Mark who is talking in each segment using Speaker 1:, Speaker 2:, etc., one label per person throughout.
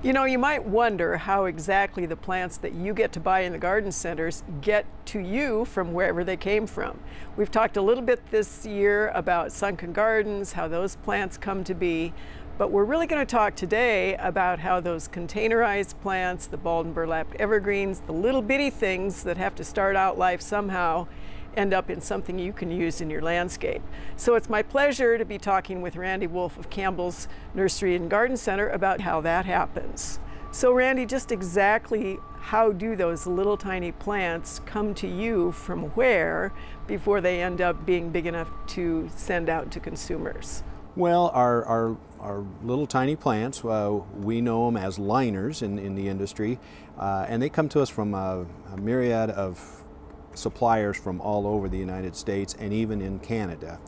Speaker 1: You know, you might wonder how exactly the plants that you get to buy in the garden centers get to you from wherever they came from. We've talked a little bit this year about sunken gardens, how those plants come to be, but we're really going to talk today about how those containerized plants, the balled and burlapped evergreens, the little bitty things that have to start out life somehow, end up in something you can use in your landscape. So it's my pleasure to be talking with Randy Wolf of Campbell's Nursery and Garden Center about how that happens. So Randy, just exactly how do those little tiny plants come to you from where before they end up being big enough to send out to consumers?
Speaker 2: Well, our little tiny plants, we know them as liners in the industry, and they come to us from a myriad of suppliers from all over the United States and even in Canada.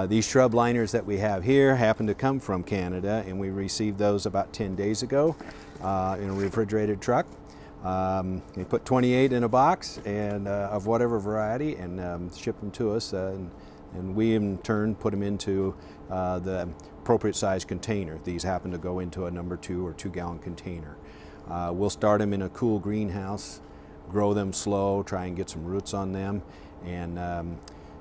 Speaker 2: These shrub liners that we have here happen to come from Canada, and we received those about 10 days ago in a refrigerated truck. They put 28 in a box and of whatever variety and ship them to us, and we in turn put them into the appropriate size container. These happen to go into a number 2 or 2-gallon container. We'll start them in a cool greenhouse, grow them slow, try and get some roots on them, and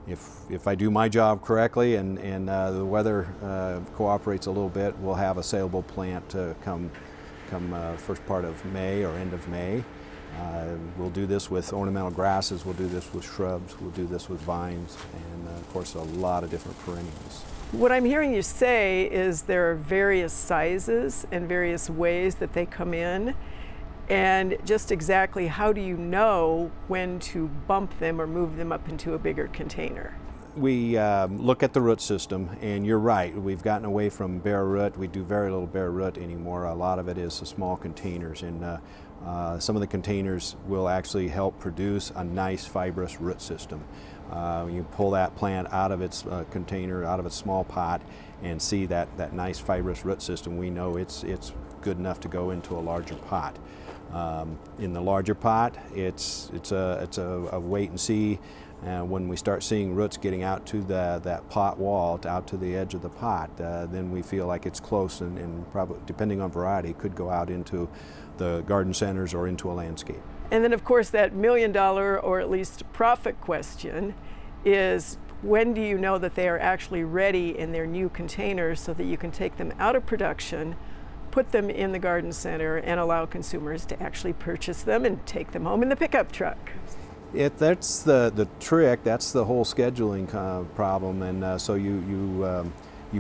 Speaker 2: if I do my job correctly and the weather cooperates a little bit, we'll have a saleable plant to come first part of May or end of May. We'll do this with ornamental grasses, we'll do this with shrubs, we'll do this with vines, and of course a lot of different perennials.
Speaker 1: What I'm hearing you say is there are various sizes and various ways that they come in. And just exactly how do you know when to bump them or move them up into a bigger container?
Speaker 2: We look at the root system, and you're right, we've gotten away from bare root. We do very little bare root anymore. A lot of it is the small containers, and some of the containers will actually help produce a nice fibrous root system. You pull that plant out of its container, out of its small pot, and see that nice fibrous root system. We know it's good enough to go into a larger pot. In the larger pot, it's a wait and see. When we start seeing roots getting out to that pot wall, out to the edge of the pot, then we feel like it's close, and probably, depending on variety, could go out into the garden centers or into a landscape.
Speaker 1: And then of course that $1 million or at least profit question is, when do you know that they are actually ready in their new containers so that you can take them out of production, put them in the garden center, and allow consumers to actually purchase them and take them home in the pickup truck?
Speaker 2: That's the trick. That's the whole scheduling problem, and so you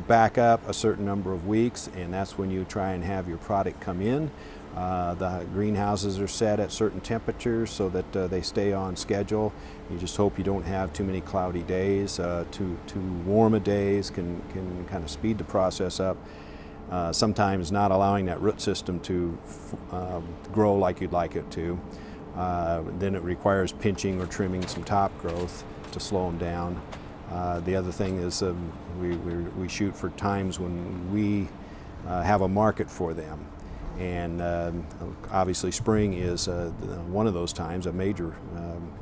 Speaker 2: back up a certain number of weeks, and that's when you try and have your product come in. The greenhouses are set at certain temperatures so that they stay on schedule. You just hope you don't have too many cloudy days. Too warm days can kind of speed the process up. Sometimes not allowing that root system to grow like you'd like it to. Then it requires pinching or trimming some top growth to slow them down. The other thing is we shoot for times when we have a market for them. And obviously spring is one of those times, a major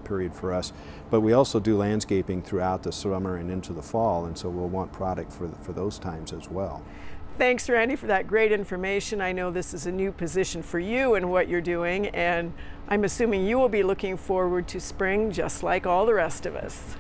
Speaker 2: period for us. But we also do landscaping throughout the summer and into the fall, and so we'll want product for those times as well.
Speaker 1: Thanks, Randy, for that great information. I know this is a new position for you and what you're doing, and I'm assuming you will be looking forward to spring just like all the rest of us.